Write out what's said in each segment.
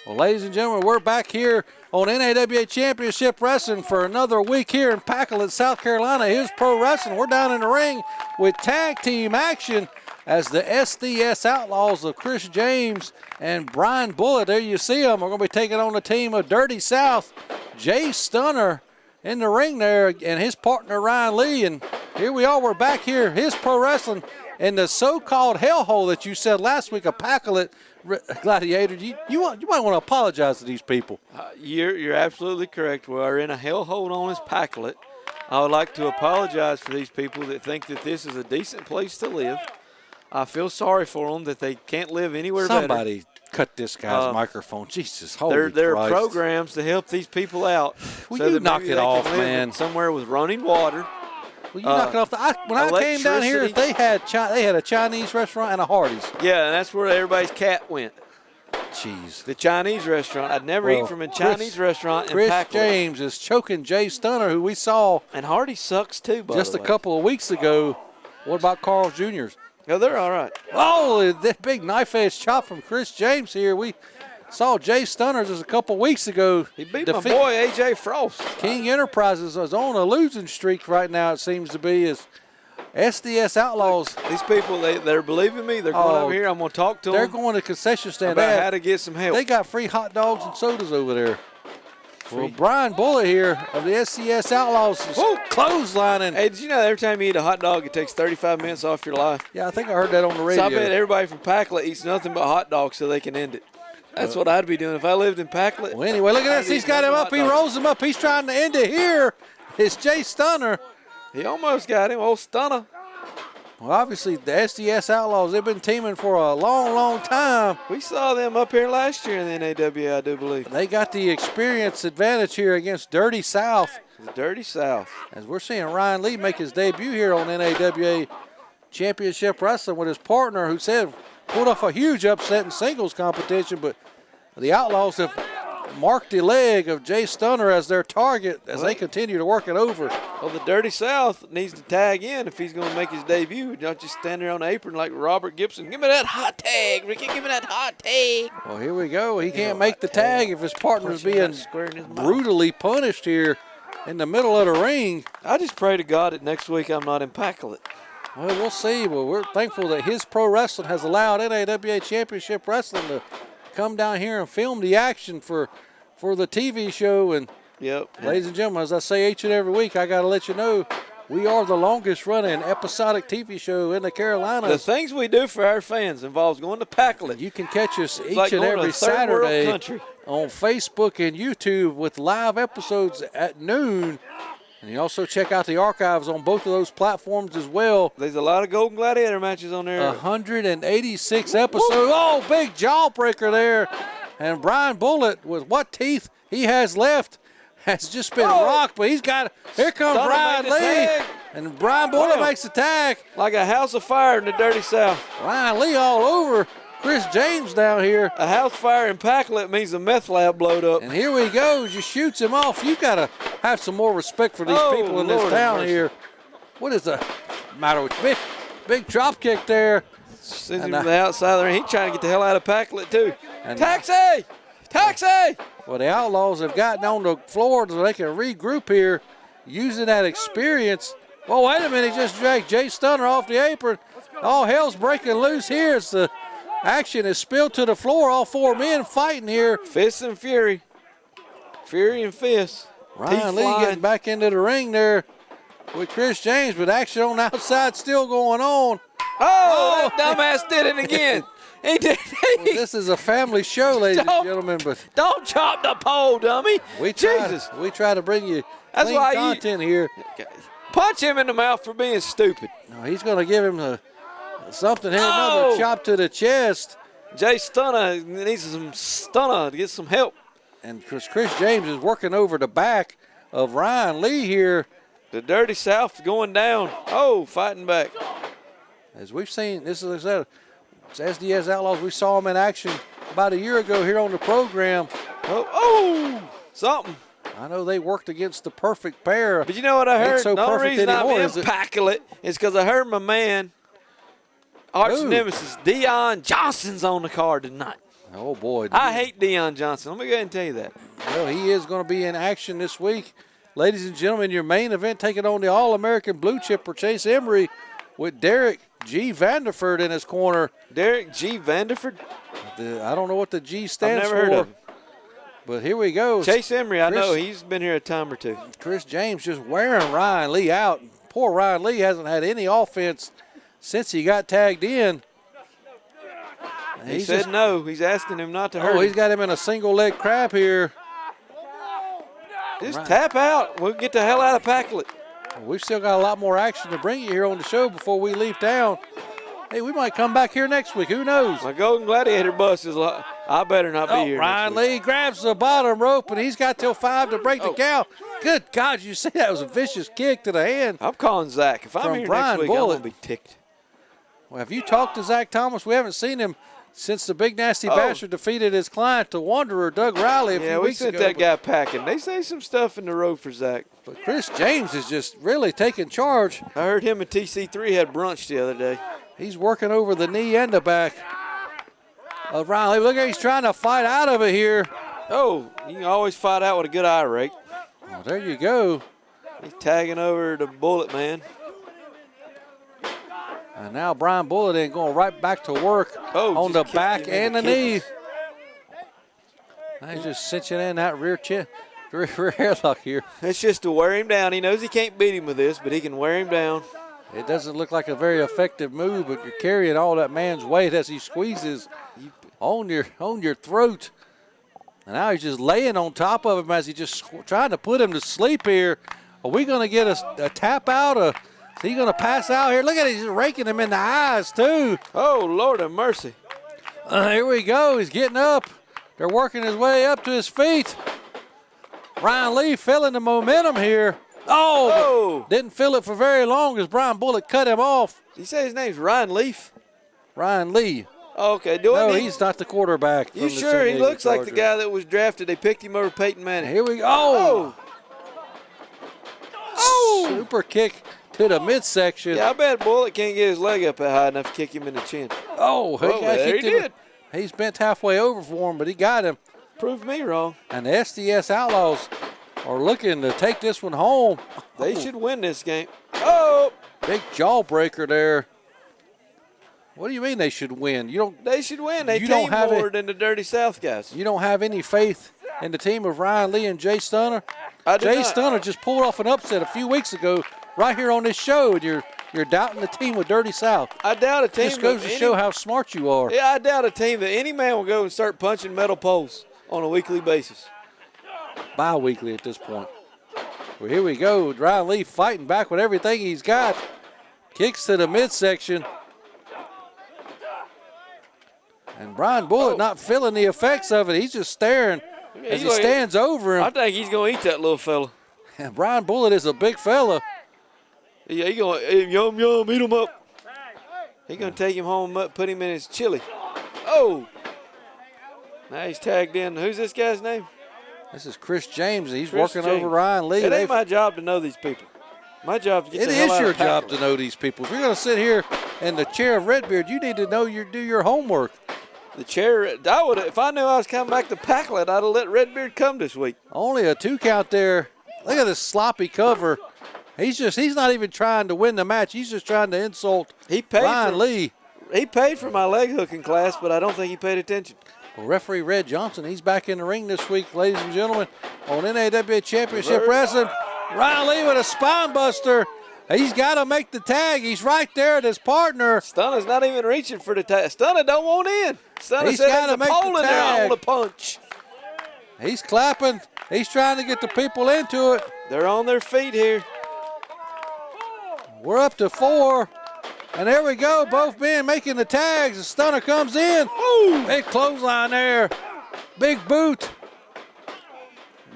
Well, ladies and gentlemen, we're back here on NAWA Championship Wrestling for another week here in Pacolet, South Carolina. Here's Pro Wrestling. We're down in the ring with tag team action as the SDS Outlaws of Chris James and Brian Bullitt. There you see them. We're going to be taking on the team of Dirty South. Jay Stunner in the ring there and his partner Ryan Lee. And here we are. We're back here. Here's Pro Wrestling in the so-called hellhole that you said last week, a Pacolet Gladiator. You might want to apologize to these people. You're absolutely correct. We are in a hellhole known as Pacolet. I would like to apologize for these people that think that this is a decent place to live. I feel sorry for them that they can't live anywhere better. Somebody cut this guy's microphone. Jesus, holy Christ. There are programs to help these people out. Will so you that knock it off, man? Somewhere with running water. Will you knock it off? When I came down here, they had a Chinese restaurant and a Hardee's. Yeah, and that's where everybody's cat went. Jeez. The Chinese restaurant. I'd never eat from a Chinese restaurant in Pacolet. Chris James is choking Jay Stunner, who we saw. And Hardee's sucks too, by just the way. A couple of weeks ago. What about Carl's Jr.'s? Oh, they're all right. Oh, that big knife-edge chop from Chris James here. We saw Jay Stunner just a couple weeks ago. He beat my boy, A.J. Frost. King Enterprises is on a losing streak right now, it seems to be, as SDS Outlaws. These people, they're believing me. They're going over here. I'm going to talk to them. They're going to concession stand. About how to get some help. They got free hot dogs and sodas over there. Well, Brian Bullitt here of the SDS Outlaws is clotheslining. Hey, did you know that every time you eat a hot dog, it takes 35 minutes off your life? Yeah, I think I heard that on the radio. So I bet everybody from Pacolet eats nothing but hot dogs so they can end it. That's what I'd be doing if I lived in Pacolet. Well, anyway, look at this. He's got him up. He rolls him up. He's trying to end it here. It's Jay Stunner. He almost got him. Old Stunner. Well, obviously, the SDS Outlaws, they've been teaming for a long, long time. We saw them up here last year in the NAWA, I do believe. They got the experience advantage here against Dirty South. The Dirty South. As we're seeing Ryan Lee make his debut here on NAWA Championship Wrestling with his partner, who said pulled off a huge upset in singles competition, but the Outlaws have marked the leg of Jay Stunner as their target as they continue to work it over. Well, the Dirty South needs to tag in if he's going to make his debut. Not just stand there on the apron like Robert Gibson. Give me that hot tag, Ricky. Give me that hot tag. Well, here we go. He can't make the tag if his partner's being brutally punished here in the middle of the ring. I just pray to God that next week I'm not in Pacolet. Well, we'll see. Well, we're thankful that his pro wrestling has allowed NAWA Championship Wrestling to come down here and film the action for the TV show. And ladies and gentlemen, as I say each and every week, I got to let you know we are the longest running episodic TV show in the Carolinas. The things we do for our fans involves going to Pacolet. You can catch us each and every Saturday on Facebook and YouTube with live episodes at noon. And you also check out the archives on both of those platforms as well. There's a lot of Golden Gladiator matches on there. 186 episodes. Oh, big jawbreaker there. And Brian Bullitt, with what teeth he has left, has just been rocked. But he's got, here comes Brian Lee. And Brian Bullitt makes the tag. Like a house of fire in the Dirty South. Brian Lee all over Chris James down here. A house fire in Pacolet means the meth lab blowed up. And here we go. Just shoots him off. You got to have some more respect for these people in this town here. What is the matter with you? Big drop kick there. Sends him to the outside there. He's trying to get the hell out of Pacolet too. Taxi! Taxi! Well, the Outlaws have gotten on the floor so they can regroup here using that experience. Well, wait a minute. He just dragged Jay Stunner off the apron. All hell's breaking loose here. It's the action is spilled to the floor. All four men fighting here. Fists and fury. Fury and fists. Ryan Lee getting back into the ring there with Chris James, but action on the outside still going on. Oh, that dumbass did it again. He did. Well, this is a family show, ladies and gentlemen. But don't chop the pole, dummy. We try to bring you clean content here. Punch him in the mouth for being stupid. No, he's going to give him something here, another chop to the chest. Jay Stunner needs some stunner to get some help. And Chris James is working over the back of Ryan Lee here. The Dirty South going down. Oh, fighting back. As we've seen, this is SDS Outlaws. We saw them in action about a year ago here on the program. Something. I know they worked against the perfect pair. But you know what I heard? So the only reason I'm in Pacolet is because I heard my man, arch nemesis, Deon Johnson's on the card tonight. Oh, boy. I hate Deon Johnson. Let me go ahead and tell you that. Well, he is going to be in action this week. Ladies and gentlemen, your main event taking on the All-American blue chipper Chase Emery with Derek G. Vanderford in his corner. Derek G. Vanderford? I don't know what the G stands for. I've never heard of him. But here we go. Chase Emery, I know. He's been here a time or two. Chris James just wearing Ryan Lee out. Poor Ryan Lee hasn't had any offense since he got tagged in. He said no. He's asking him not to hurt him. He's got him in a single leg crab here. Just tap out. We'll get the hell out of Packlet. We've still got a lot more action to bring you here on the show before we leave town. Hey, we might come back here next week. Who knows? My Golden Gladiator bus is I better not be here. Ryan Lee grabs the bottom rope, and he's got till 5 to break the count. Good God, you see that was a vicious kick to the hand. I'm calling Zach. If I'm here next week, I'm going to be ticked. Well, have you talked to Zach Thomas? We haven't seen him since the Big Nasty Bastard defeated his client, the Wanderer, Doug Riley, a few weeks ago. Yeah, we sent that guy packing. They say some stuff in the road for Zach. But Chris James is just really taking charge. I heard him and TC3 had brunch the other day. He's working over the knee and the back of Riley. Look at he's trying to fight out of it here. Oh, you can always fight out with a good eye rake. Well, there you go. He's tagging over the Bullet Man. And now Brian Bullet in going right back to work on the back and the knee. He's just cinching in that rear headlock here. It's just to wear him down. He knows he can't beat him with this, but he can wear him down. It doesn't look like a very effective move, but you're carrying all that man's weight as he squeezes on your throat. And now he's just laying on top of him as he just trying to put him to sleep here. Are we going to get a tap out? Is he going to pass out here? Look at it, he's raking him in the eyes too. Oh, Lord have mercy. Here we go, he's getting up. They're working his way up to his feet. Ryan Lee feeling the momentum here. Oh! Didn't feel it for very long as Brian Bullock cut him off. Did you say his name's Ryan Leaf? Ryan Lee. Okay. He's not the quarterback. You sure? He looks like the guy that was drafted. They picked him over Peyton Manning. Here we go. Oh! Super kick to the midsection. Yeah, I bet Bullock can't get his leg up high enough to kick him in the chin. Oh, there he did. He's bent halfway over for him, but he got him. Proved me wrong. And the SDS Outlaws are looking to take this one home. They should win this game. Oh! Big jawbreaker there. What do you mean they should win? They should win. They team more than the Dirty South guys. You don't have any faith in the team of Ryan Lee and Jay Stunner? Jay Stunner just pulled off an upset a few weeks ago right here on this show, and you're doubting the team with Dirty South. I doubt a team. This goes to show how smart you are. Yeah, I doubt a team that any man will go and start punching metal poles on a weekly basis. Bi-weekly at this point. Well, here we go. Ryan Lee fighting back with everything he's got. Kicks to the midsection. And Brian Bullock not feeling the effects of it. He's just staring as he stands over him. I think he's going to eat that little fella. And Brian Bullock is a big fella. Yeah, he's going to yum, eat him up. He's going to take him home and put him in his chili. Oh! Now he's tagged in. Who's this guy's name? This is Chris James. He's working over Ryan Lee. It ain't my job to know these people. My job is to get the hell out of It is your job to know these people. If you're going to sit here in the chair of Redbeard, you need to know do your homework. The chair, if I knew I was coming back to Packlet, I'd have let Redbeard come this week. Only a 2 count there. Look at this sloppy cover. He's not even trying to win the match. He's just trying to insult Ryan Lee. He paid for my leg hooking class, but I don't think he paid attention. Well, referee Red Johnson, he's back in the ring this week, ladies and gentlemen, on NAWA Championship Wrestling. Ryan Lee with a spine buster. He's got to make the tag. He's right there at his partner. Stunner's not even reaching for the tag. Stunner don't want in. Stunner said there's a pole in there I want to punch. He's clapping. He's trying to get the people into it. They're on their feet here. We're up to 4. And there we go. Both men making the tags. The Stunner comes in. Ooh. Big clothesline there. Big boot.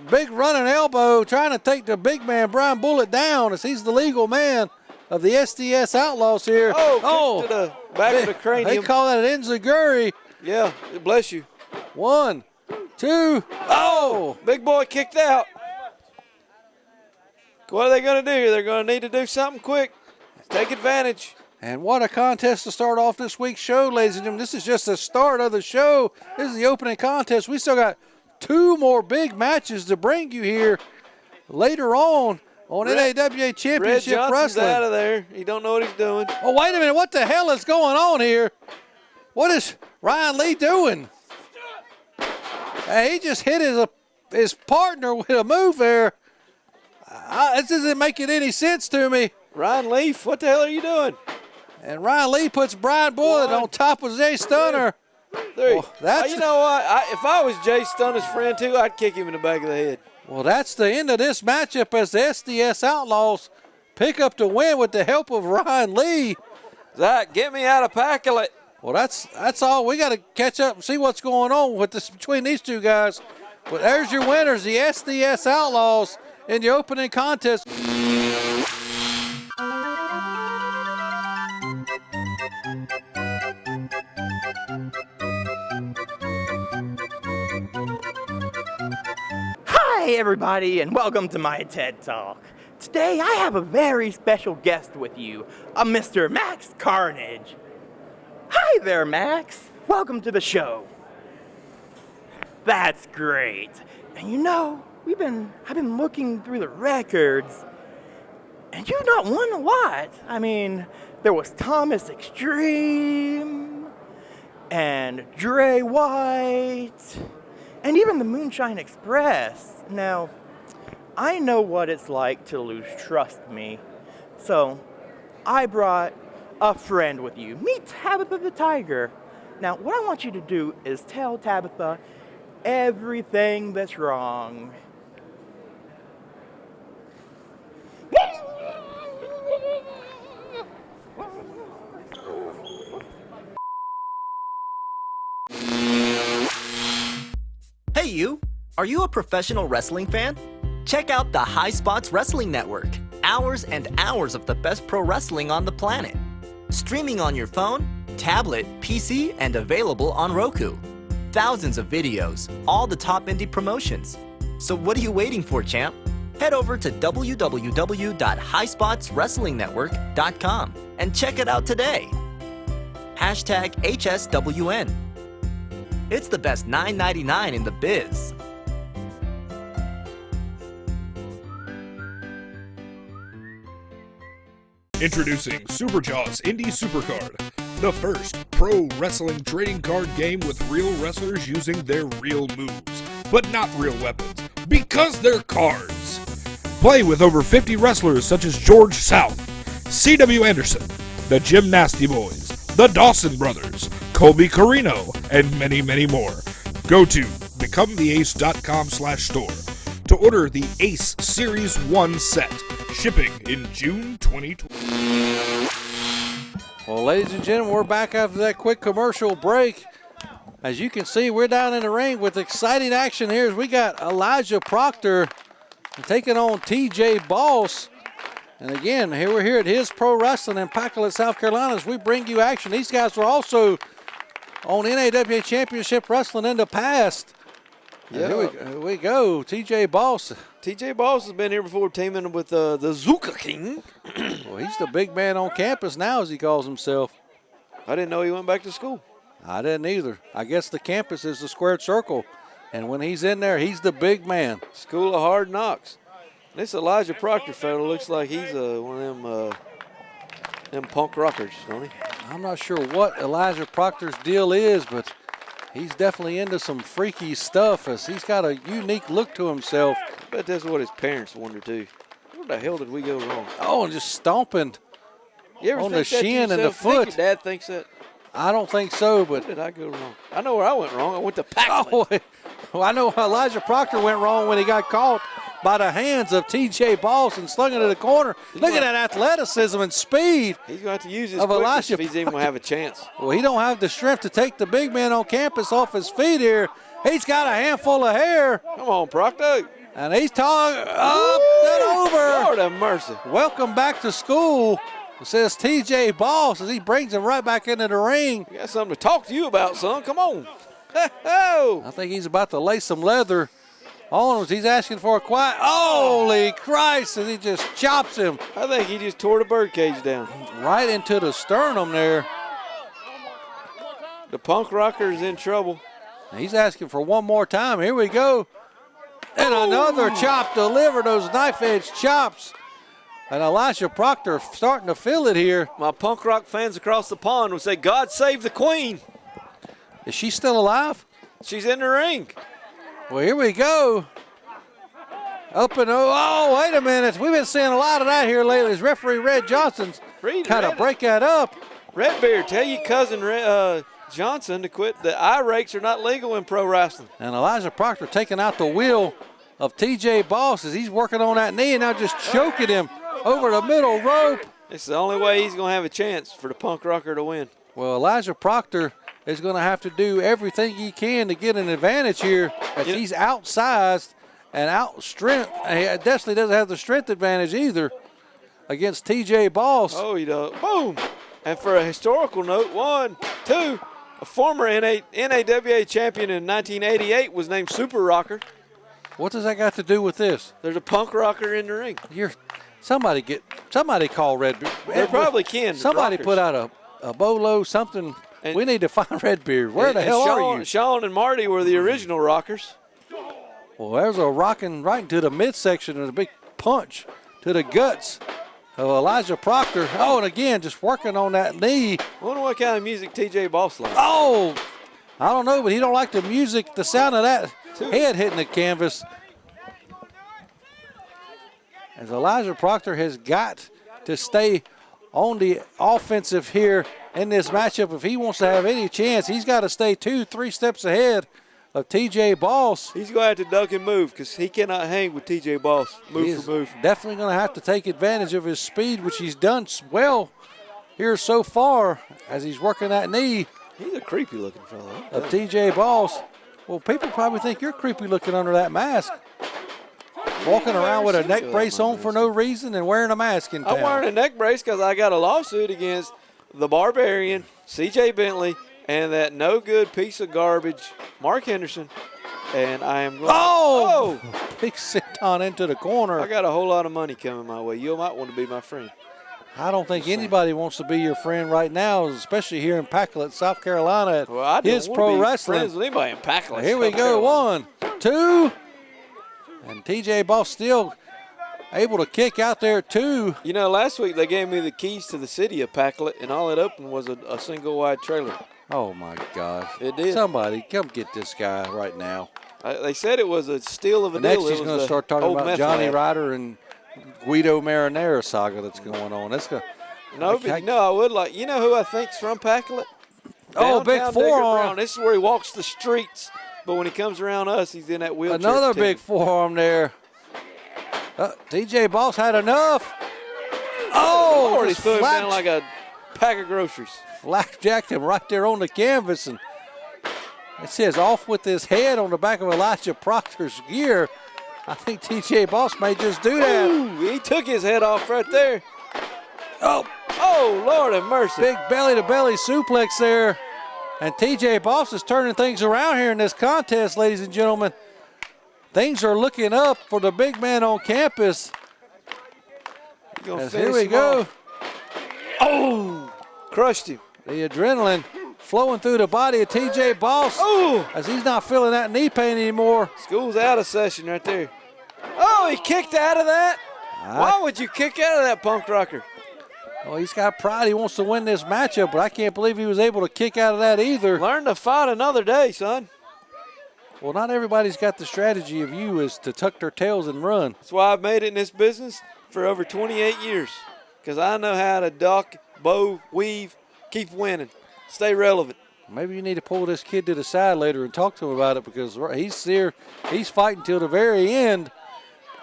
Big running elbow trying to take the big man, Brian Bullock, down as he's the legal man of the SDS Outlaws here. Oh, to the back of the cranium. They call that an enziguri. Yeah, bless you. 1, 2. Oh! Big boy kicked out. What are they going to do here? They're going to need to do something quick. Take advantage. And what a contest to start off this week's show, ladies and gentlemen. This is just the start of the show. This is the opening contest. We still got 2 more big matches to bring you here later on NAWA Championship Red Johnson's Wrestling. Out of there. He don't know what he's doing. Oh, wait a minute. What the hell is going on here? What is Ryan Lee doing? Hey, he just hit his partner with a move there. This isn't making any sense to me. Ryan Leaf, what the hell are you doing? And Ryan Lee puts Brian Bullitt on top of Jay Stunner. You know what? If I was Jay Stunner's friend too, I'd kick him in the back of the head. Well, that's the end of this matchup as the SDS Outlaws pick up the win with the help of Ryan Lee. Zach, get me out of Packlet. Well, that's all. We got to catch up and see what's going on with this between these two guys. But there's your winners, the SDS Outlaws, in the opening contest. Hi everybody and welcome to my TED Talk. Today I have a very special guest with you, a Mr. Max Carnage. Hi there, Max. Welcome to the show. That's great. And you know, I've been looking through the records, and you've not won a lot. I mean, there was Thomas Extreme, and Dre White, and even the Moonshine Express. Now, I know what it's like to lose, trust me. So, I brought a friend with you. Meet Tabitha the Tiger. Now, what I want you to do is tell Tabitha everything that's wrong. Hey you! Are you a professional wrestling fan? Check out the High Spots Wrestling Network. Hours and hours of the best pro wrestling on the planet. Streaming on your phone, tablet, PC, and available on Roku. Thousands of videos, all the top indie promotions. So what are you waiting for, champ? Head over to www.highspotswrestlingnetwork.com and check it out today. Hashtag HSWN. It's the best $9.99 in the biz. Introducing Superjaw's Indie Supercard, the first pro wrestling trading card game with real wrestlers using their real moves, but not real weapons, because they're cards. Play with over 50 wrestlers such as George South, C.W. Anderson, the Jim Nasty Boys, the Dawson Brothers, Colby Carino, and many, many more. Go to becometheace.com/store to order the Ace Series 1 set, shipping in June 2020. Well, ladies and gentlemen, we're back after that quick commercial break. As you can see, we're down in the ring with exciting action here as we got Elijah Proctor taking on TJ Boss. And again, we're here at His Pro Wrestling in Packlet, South Carolina as we bring you action. These guys were also on NAWA Championship Wrestling in the past. Yeah, here we go. TJ Boss. TJ Boss has been here before, teaming with the Zuka King. Well, he's the big man on campus now, as he calls himself. I didn't know he went back to school. I didn't either. I guess the campus is the squared circle, and when he's in there, he's the big man. School of Hard Knocks. This Elijah Proctor fellow looks like he's one of them punk rockers, don't he? I'm not sure what Elijah Proctor's deal is, but he's definitely into some freaky stuff as he's got a unique look to himself. I bet that's what his parents wonder too. Where the hell did we go wrong? Oh, and just stomping You ever on think the that to shin and the yourself? Think foot. your dad thinks that? I don't think so, Where but did I go wrong? I know where I went wrong. I went to Packlet. oh, well, I know Elijah Proctor went wrong when he got caught by the hands of TJ Boss and slung into the corner. Look at that athleticism and speed. He's going to have to use his of quickness Elijah if he's even going to have a chance. Well, he don't have the strength to take the big man on campus off his feet here. He's got a handful of hair. Come on, Proctor. And he's talking up and over. Lord have mercy. Welcome back to school, says TJ Boss as he brings him right back into the ring. We got something to talk to you about, son. Come on. Oh. I think he's about to lay some leather on him. He's asking for a quiet. Holy Christ, and he just chops him I think he just tore the birdcage down. right into the sternum there. The punk rocker is in trouble. He's asking for one more time. Here we go. And another chop delivered, those knife-edge chops. And Elijah Proctor starting to feel it here. My punk rock fans across the pond would say, God save the queen. Is she still alive? She's in the ring. Well, here we go. Up and oh, wait a minute. We've been seeing a lot of that here lately. As referee Red Johnson's kind of break that up. Redbeard, tell your cousin Johnson to quit. The eye rakes are not legal in pro wrestling. And Elijah Proctor taking out the wheel of TJ Boss as he's working on that knee and now just choking him over the middle rope. It's the only way he's going to have a chance for the punk rocker to win. Well, Elijah Proctor is going to have to do everything he can to get an advantage here as he's outsized and out-strength. He definitely doesn't have the strength advantage either against TJ Boss. Oh, he does. Boom. And for a historical note, 1, 2, a former NAWA champion in 1988 was named Super Rocker. What does that got to do with this? There's a punk rocker in the ring. Somebody call Redbeard. They probably can. Somebody put out a bolo, something. We need to find Redbeard. Where the hell are you? Sean and Marty were the original rockers. Well, there's a rocking right into the midsection and a big punch to the guts of Elijah Proctor. Oh, and again, just working on that knee. I wonder what kind of music TJ Boss likes. Oh, I don't know, but he don't like the music, the sound of that head hitting the canvas. As Elijah Proctor has got to stay on the offensive here in this matchup. If he wants to have any chance, he's got to stay 2-3 steps ahead of TJ Boss. He's going to have to duck and move because he cannot hang with TJ Boss. Move for move. Definitely going to have to take advantage of his speed, which he's done well here so far as he's working that knee. He's a creepy looking fellow. Of TJ Boss. Well, people probably think you're creepy looking under that mask. Walking around with a neck brace on for no reason and wearing a mask in town. I'm wearing a neck brace because I got a lawsuit against the Barbarian, C.J. Bentley, and that no good piece of garbage, Mark Henderson. And I am going big sit-down into the corner. I got a whole lot of money coming my way. You might want to be my friend. I don't think anybody wants to be your friend right now, especially here in Pacolet, South Carolina. Well, I His don't Pro want to be Wrestling. friends with anybody in Pacolet. Here we go, 1, 2. And TJ Boss still able to kick out there, 2. You know, last week they gave me the keys to the city of Pacolet, and all it opened was a single-wide trailer. Oh, my gosh. It did. Somebody come get this guy right now. They said it was a steal of a Next deal. he's going to start talking about Johnny Ryder and Guido Marinara saga that's going on. That's going I would like. You know who I think's from Pacolet? Oh, big forearm. This is where he walks the streets. But when he comes around us, he's in that wheelchair. Another big forearm there. TJ Boss had enough. Oh, Lord, he's threw him down like a pack of groceries. Flapjacked him right there on the canvas. And it says off with his head on the back of Elijah Proctor's gear. I think TJ Boss may just do that. Ooh, he took his head off right there. Oh, Lord have mercy. Big belly-to-belly suplex there. And TJ Boss is turning things around here in this contest, ladies and gentlemen. Things are looking up for the big man on campus. Here we go. Oh, crushed him. The adrenaline flowing through the body of TJ Boss as he's not feeling that knee pain anymore. School's out of session right there. Oh, he kicked out of that? Why would you kick out of that, punk rocker? Well, he's got pride. He wants to win this matchup, but I can't believe he was able to kick out of that either. Learn to fight another day, son. Well, not everybody's got the strategy of you is to tuck their tails and run. That's why I've made it in this business for over 28 years, because I know how to duck, bow, weave, keep winning, stay relevant. Maybe you need to pull this kid to the side later and talk to him about it, because he's there. He's fighting till the very end.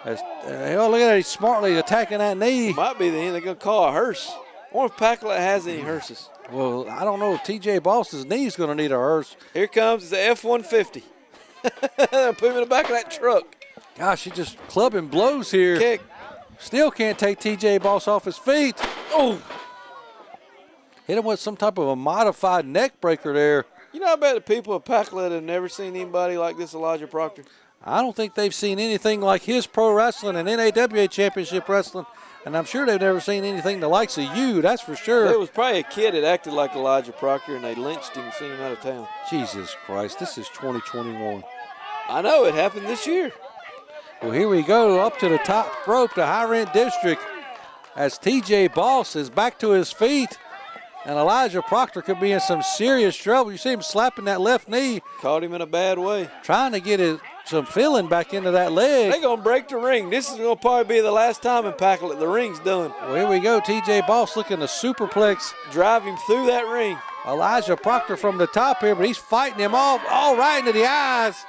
Look at that. He's smartly attacking that knee. Might be the end. They're going to call a hearse. I wonder if Pacolet has any hearses. Well, I don't know if TJ Boss's knee's going to need a hearse. Here comes the F-150. Put him in the back of that truck. Gosh, he's just clubbing blows here. Kick. Still can't take TJ Boss off his feet. Oh. Hit him with some type of a modified neck breaker there. You know, I bet the people of Pacolet have never seen anybody like this Elijah Proctor. I don't think they've seen anything like his pro wrestling and NAWA championship wrestling, and I'm sure they've never seen anything the likes of you, that's for sure. There was probably a kid that acted like Elijah Proctor, and they lynched him and sent him out of town. Jesus Christ, this is 2021. I know, it happened this year. Well, here we go, up to the top rope, the high rent district, as TJ Boss is back to his feet, and Elijah Proctor could be in some serious trouble. You see him slapping that left knee. Caught him in a bad way. Trying to get some feeling back into that leg. They're going to break the ring. This is going to probably be the last time in Packlet. The ring's done. Well, here we go. TJ Boss looking to superplex. Drive him through that ring. Elijah Proctor from the top here, but he's fighting him off all right into the eyes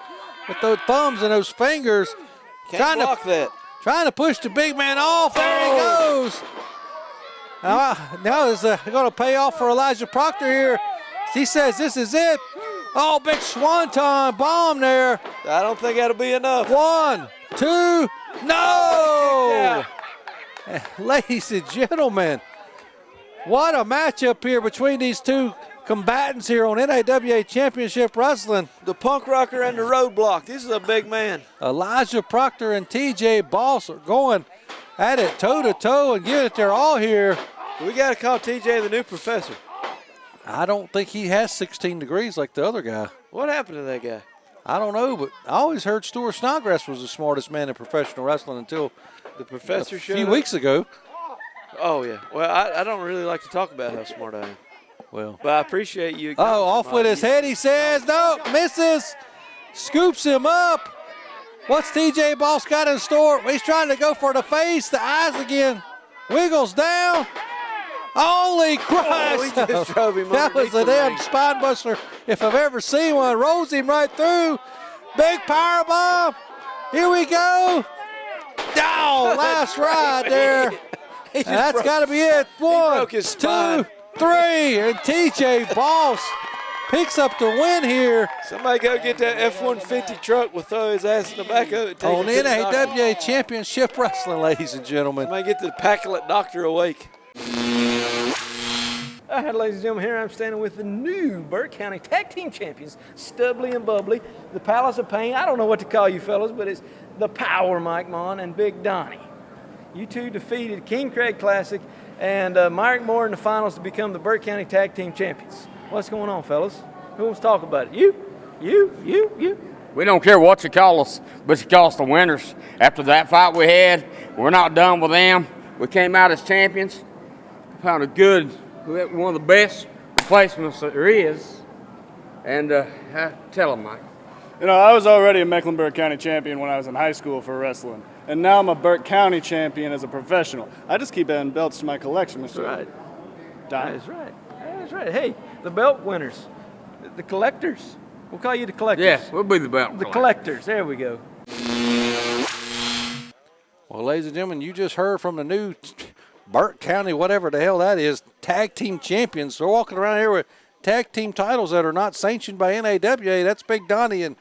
with those thumbs and those fingers. Can't block that. Trying to push the big man off. There he goes. Now it's going to pay off for Elijah Proctor here. He says this is it. Oh, big swanton bomb there. I don't think that'll be enough. 1, 2, no! Ladies and gentlemen, what a matchup here between these two combatants here on NAWA Championship Wrestling. The punk rocker and the roadblock. This is a big man. Elijah Proctor and TJ Boss are going at it toe-to-toe and giving it their all here. We got to call TJ the new professor. I don't think he has 16 degrees like the other guy. What happened to that guy? I don't know, but I always heard Stuart Snodgrass was the smartest man in professional wrestling until the professor a few weeks ago. Oh, yeah. Well, I don't really like to talk about how smart I am. Well, but I appreciate you. Oh, off with his head, he says. No, misses. Scoops him up. What's TJ Boss got in store? He's trying to go for the face, the eyes again. Wiggles down. Holy Christ. Oh, he just drove him that was a damn ring. spine buster if I've ever seen one. Rolls him right through. Big power bomb. Here we go. Oh, last ride there. And that's got to be it. 1, 2, 3. And TJ Boss picks up the win here. Somebody go get that F-150 truck. We'll throw his ass in the back of it. On NAWA Championship Wrestling, ladies and gentlemen. Somebody get the Packlet doctor awake. All right, ladies and gentlemen, here I'm standing with the new Burke County Tag Team Champions, Stubbly and Bubbly, the Palace of Pain. I don't know what to call you fellas, but it's the Power Mike Mon and Big Donnie. You two defeated King Craig Classic and Mike Moore in the finals to become the Burke County Tag Team Champions. What's going on, fellas? Who wants to talk about it? You? We don't care what you call us, but you call us the winners. After that fight we had, we're not done with them. We came out as champions. Found a good, one of the best replacements there is. And tell them, Mike. You know, I was already a Mecklenburg County champion when I was in high school for wrestling. And now I'm a Burke County champion as a professional. I just keep adding belts to my collection, Mr. That's right. Don. That's right. That's right. Hey, the belt winners, the collectors. We'll call you the collectors. Yeah, we'll be the belt The collectors. There we go. Well, ladies and gentlemen, you just heard from the new Burke County, whatever the hell that is, tag team champions. So we're walking around here with tag team titles that are not sanctioned by NAWA. That's Big Donnie and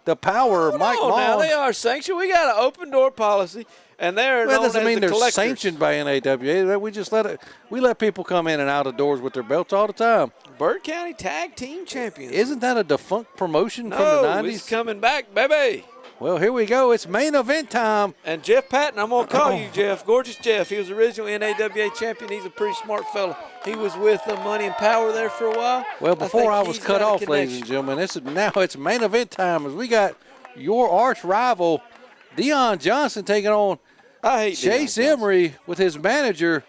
the Power, Mike Long. Now they are sanctioned. We got an open door policy, and they're Well, known that doesn't as mean the they're collectors. sanctioned by NAWA. We just let people come in and out of doors with their belts all the time. Burke County Tag Team Champions. Isn't that a defunct promotion from the No, 90s? it's coming back, baby. Well, here we go. It's main event time. And Jeff Patton, I'm going to call you Jeff. Gorgeous Jeff. He was original NAWA champion. He's a pretty smart fella. He was with Money and Power there for a while. Well, before I think was he's cut got a off, ladies and connection. gentlemen, now it's main event time as we got your arch rival, Deon Johnson, taking on I hate Chase Deon Emery with his manager,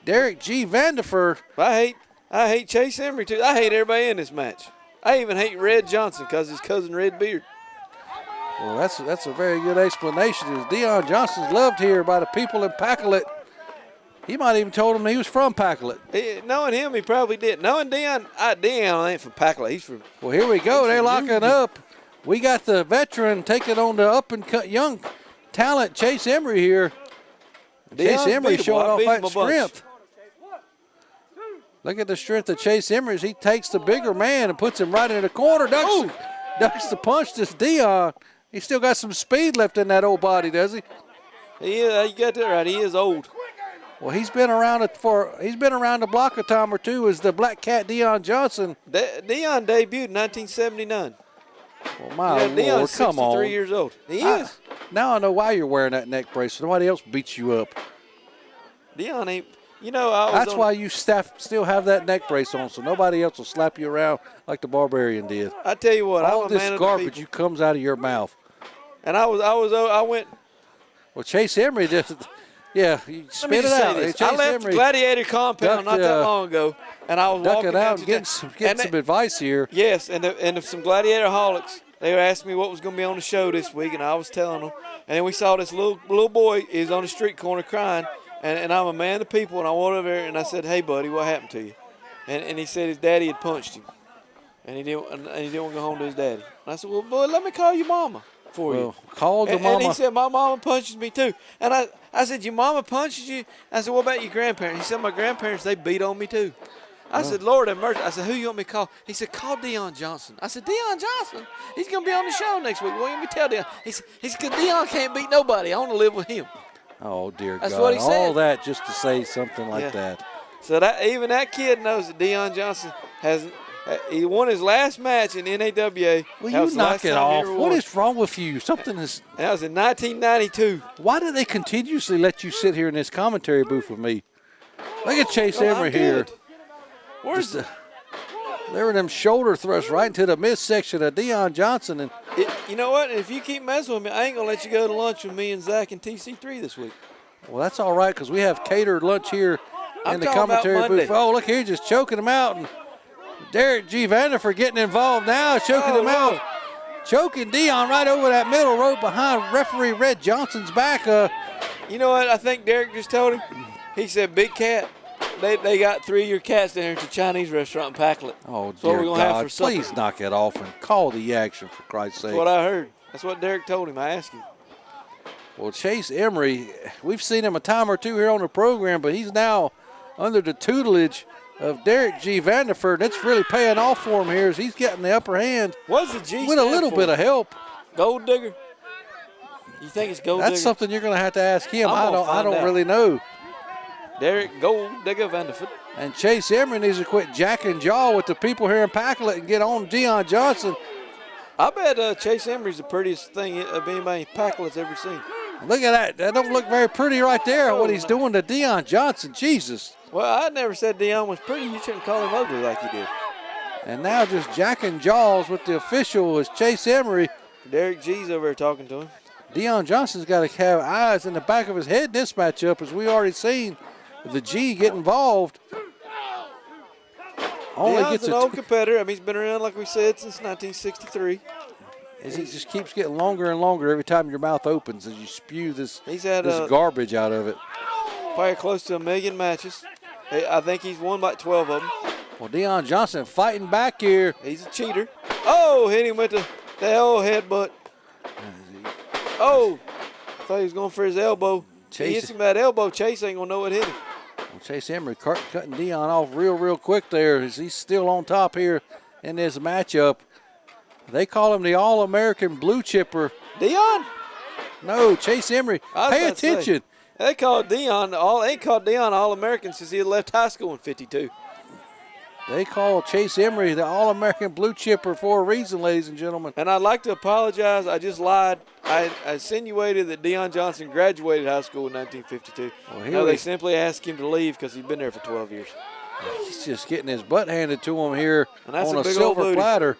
Derek G. Vanderford. I hate Chase Emery, too. I hate everybody in this match. I even hate Red Johnson because his cousin Red Beard. Well, that's a very good explanation. Is Deon Johnson's loved here by the people in Packlet. He might even told him he was from Packlet. Knowing him, he probably did. Knowing Deon, Deon ain't from Packlet. He's from. Well, here we go. They're locking up. We got the veteran taking on the up-and-cut young talent, Chase Emery here. Chase Emery showing off that strength. Look at the strength of Chase Emery as he takes the bigger man and puts him right in the corner. Ducks the punch to Deon. He still got some speed left in that old body, does he? Yeah, you got that right. He is old. Well, he's been around the block a time or two as the Black Cat Deon Johnson. Deon debuted in 1979. Well, my Deon's Lord, come 63 on. years old. He is. Now I know why you're wearing that neck brace. So nobody else beats you up. Deon ain't. You know, I was That's on, why you still have that neck brace on, so nobody else will slap you around like the Barbarian did. I tell you what, All I'm a man this of the garbage people. comes out of your mouth. And I went. Well, Chase Emery just, yeah, you Let me spit it just say out. this. Chase I left Emery the Gladiator compound not that long ago, and I was ducking walking out down and getting some advice here. Yes, and if some Gladiator holics, they were asking me what was going to be on the show this week, and I was telling them. And then we saw this little boy is on the street corner crying, and I'm a man of the people, and I went over there and I said, "Hey, buddy, what happened to you?" And he said his daddy had punched him, and he didn't want to go home to his daddy. And I said, "Well, boy, let me call your mama for you." Call the mama. And he said, "My mama punches me too." And I said, "Your mama punches you?" I said, "What about your grandparents?" He said, "My grandparents, they beat on me too." I said, "Lord have mercy." I said, "Who you want me to call?" He said, "Call Deon Johnson." I said, "Deon Johnson? He's going to be on the show next week. Well, let me tell Deon." He said, "Because Deon can't beat nobody. I want to live with him." Oh, dear That's God. what he said. All that just to say something like that. So that even that kid knows that Deon Johnson he won his last match in NAWA. Will That you was the knock last it time he off? ever What won. is wrong with you? Something is. That was in 1992. Why do they continuously let you sit here in this commentary booth with me? Look at Chase No, I'm Emery here. good. Where's There were them shoulder thrusts right into the midsection of Deon Johnson. And you know what? If you keep messing with me, I ain't going to let you go to lunch with me and Zach and TC3 this week. well, that's all right because we have catered lunch here I'm in the talking about commentary Monday. booth. Oh, look here, just choking him out. And Derek G. Vanderford getting involved now, choking him out. Choking Deon right over that middle rope behind referee Red Johnson's back. You know what I think Derek just told him? He said, "Big Cat, they got 3 of your cats there at the Chinese restaurant in Packlet. Oh, That's what dear we're gonna have God, for supper." please knock it off and call the action for Christ's sake. That's what I heard. That's what Derek told him. I asked him. Well, Chase Emery, we've seen him a time or two here on the program, but he's now under the tutelage of Derek G. Vanderford. And it's really paying off for him here as he's getting the upper hand What's the G with a stand little for? bit of help. Gold digger? You think it's gold That's digger? something you're going to have to ask him. I'm I gonna don't find out. really know. Derek Gold Digger Vanderford. And Chase Emery needs to quit jack and jaw with the people here in Packlet and get on Deon Johnson. I bet Chase Emery's the prettiest thing anybody in Packlet's ever seen. Look at that. That don't look very pretty right there, what he's doing to Deon Johnson. Jesus. Well, I never said Deon was pretty. You shouldn't call him ugly like you did. And now just jacking jaws with the official is Chase Emery. Derek G's over there talking to him. Deon Johnson's got to have eyes in the back of his head in this matchup, as we already seen the G get involved. Only Deon's gets an old competitor. I mean, he's been around, like we said, since 1963. as he just keeps getting longer and longer every time your mouth opens as you spew this, He's had this garbage out of it. probably close to 1 million matches. I think he's won about 12 of them. Well, Deon Johnson fighting back here. He's a cheater. Oh, hit him with the old headbutt. Oh, I thought he was going for his elbow. He hits him with that elbow. Chase ain't going to know what hit him. Well, Chase Emery cutting Deon off real quick there as he's still on top here in this matchup. They call him the All-American Blue Chipper. Deon? No, Chase Emery. I was Pay about to say, attention. They called Deon All-American since he had left high school in 52. They call Chase Emery the All-American Blue Chipper for a reason, ladies and gentlemen. And I'd like to apologize. I just lied. I insinuated that Deon Johnson graduated high school in 1952. Well, No, they simply asked him to leave because he'd been there for 12 years. He's just getting his butt handed to him here And that's on a a big old silver booty. platter.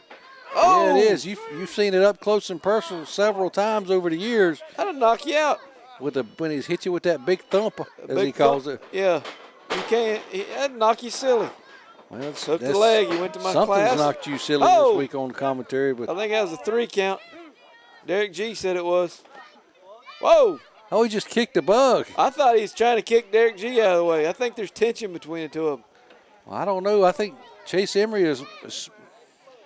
Oh! Yeah, it is. You've seen it up close and personal several times over the years That'll knock you out. when he's hit you with that big thump, as Big he calls thump. it. Yeah. You can't. That'd knock you silly. Well, Took the leg. You went to my something's class. knocked you silly Oh! this week on the commentary. But I think that was a 3 count. Derek G said it was. Whoa! he just kicked the bug. I thought he was trying to kick Derek G out of the way. I think there's tension between the two of them. Well, I don't know. I think Chase Emery has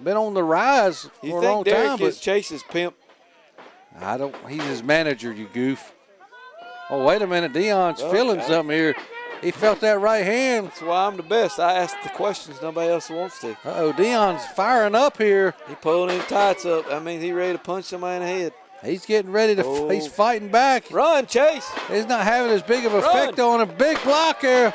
been on the rise You for a long think Derek time, is Chase's pimp? but I don't. He's his manager, you goof. Oh, wait a minute. Deon's feeling something here. He felt that right hand. That's why I'm the best. I ask the questions nobody else wants to. Uh-oh, Deon's firing up here. He pulling his tights up. I mean, he ready to punch somebody in the head. He's getting ready to. Oh. He's fighting back. Run, Chase. He's not having as big of an effect on him. Big block here.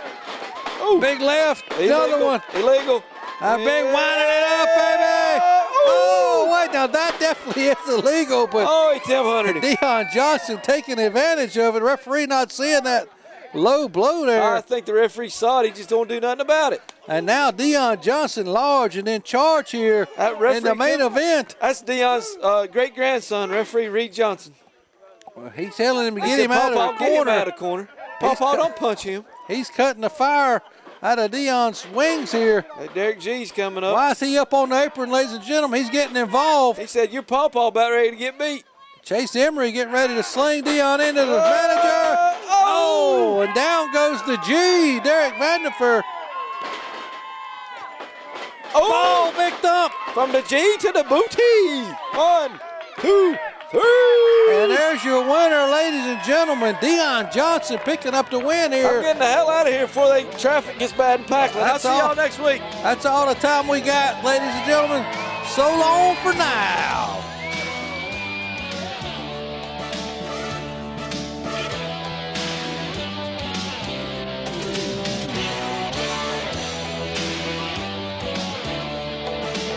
Ooh. Big left. Another Illegal. one. Illegal. A big winding it up, baby. Oh, what right now. That definitely is illegal, but Oh, he Tim Hunter. Deon Johnson taking advantage of it. Referee not seeing that low blow there. I think the referee saw it. He just don't do nothing about it. And now Deon Johnson large and in charge here in the main event. That's Deon's great-grandson, referee Reed Johnson. Well, he's telling him to He get said, him out "Pawpaw, of the get him corner. out of the corner. Pawpaw, don't punch him." He's cutting the fire out of Deon's wings here. Hey, Derek G's coming up. Why is he up on the apron, ladies and gentlemen? He's getting involved. He said, "Your Pawpaw about ready to get beat." Chase Emery getting ready to sling Deon into the manager. Oh, and down goes the G, Derek Vanderfer. Oh, big thump. From the G to the booty. 1, 2, 3. And there's your winner, ladies and gentlemen. Deon Johnson picking up the win here. I'm getting the hell out of here before the traffic gets bad in Packland. I'll That's see all. y'all next week. That's all the time we got, ladies and gentlemen. So long for now.